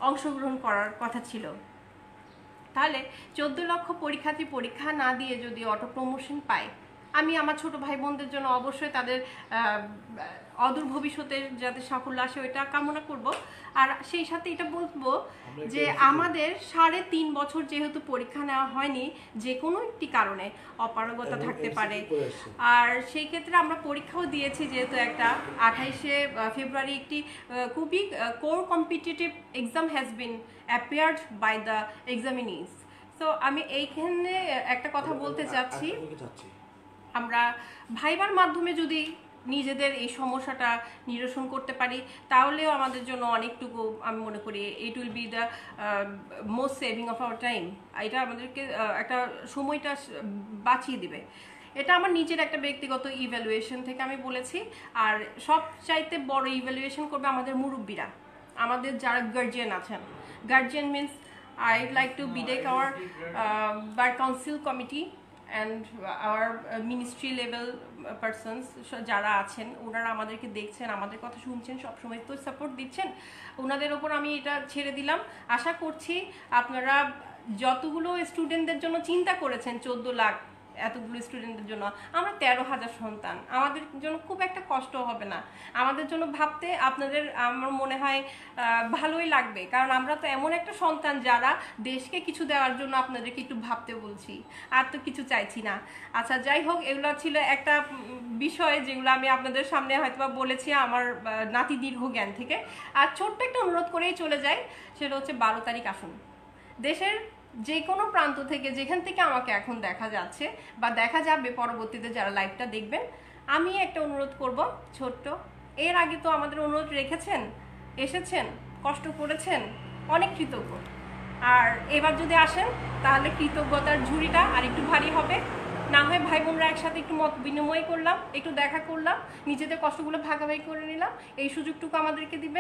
অংশগ্রহণ করার কথা ছিল। তাহলে 14 লক্ষ পরীক্ষার্থী পরীক্ষা না দিয়ে যদি অটো প্রমোশন পায়, আমি আমার ছোট ভাই বোনদের জন্য অবশ্যই তাদের অদূর ভবিষ্যতের যাতে সাফল্য আসে ওইটা কামনা করব। আর সেই সাথে এটা বলবো যে আমাদের 3.5 বছর যেহেতু পরীক্ষা নেওয়া হয়নি, যে কোনো একটি কারণে অপারগতা থাকতে পারে, আর সেই ক্ষেত্রে আমরা পরীক্ষাও দিয়েছি যেহেতু একটা 28শে ফেব্রুয়ারি একটি খুবই core competitive exam has been appeared by the examinees. So আমি এইখানে একটা কথা বলতে চাচ্ছি, আমরা ভাইবার মাধ্যমে যদি নিজেদের এই সমস্যাটা নিরসন করতে পারি তাহলেও আমাদের জন্য অনেকটুকু আমি মনে করি it will be the most saving of our time. এটা আমাদেরকে একটা সময়টা বাঁচিয়ে দিবে। এটা আমার নিজের একটা ব্যক্তিগত ইভ্যালুয়েশন থেকে আমি বলেছি। আর সব চাইতে বড় ইভ্যালুয়েশন করবে আমাদের মুরব্বীরা, আমাদের যারা গার্জিয়ান আছেন। Guardian means I'd like to beg our bar council committee and our ministry level persons যারা আছেন, ওনারা আমাদেরকে দেখছেন, আমাদের কথা শুনছেন, সবসময় তো সাপোর্ট দিচ্ছেন, ওনাদের ওপর আমি এটা ছেড়ে দিলাম। আশা করছি আপনারা যতগুলো স্টুডেন্টদের জন্য চিন্তা করেছেন, 14 লাখ এতগুলো স্টুডেন্টের জন্য, আমরা 13,000 সন্তান, আমাদের জন্য খুব একটা কষ্ট হবে না। আমাদের জন্য ভাবতে আপনাদের আমার মনে হয় ভালোই লাগবে, কারণ আমরা তো এমন একটা সন্তান যারা দেশকে কিছু দেওয়ার জন্য আপনাদেরকে একটু ভাবতে বলছি, আর তো কিছু চাইছি না। আচ্ছা, যাই হোক, এগুলো ছিল একটা বিষয় যেগুলো আমি আপনাদের সামনে হয়তো বলেছি আমার নাতি দীর্ঘ জ্ঞান থেকে। আর ছোট্ট একটা অনুরোধ করেই চলে যাই, সেটা হচ্ছে 12 তারিখ আসুন। দেশের যে কোনো প্রান্ত থেকে, যেখান থেকে আমাকে এখন দেখা যাচ্ছে বা দেখা যাবে পরবর্তীতে যারা লাইভটা দেখবেন, আমি একটা অনুরোধ করব ছোট্ট। এর আগে তো আমাদের অনুরোধ রেখেছেন, এসেছেন, কষ্ট করেছেন, অনেক কৃতজ্ঞ। আর এবার যদি আসেন তাহলে কৃতজ্ঞতার ঝুড়িটা আর একটু ভারী হবে। না হয় ভাই বোনরা একসাথে একটু মত বিনিময় করলাম, একটু দেখা করলাম, নিজেদের কষ্টগুলো ভাগাভাগি করে নিলাম, এই সুযোগটুকু আমাদেরকে দিবেন।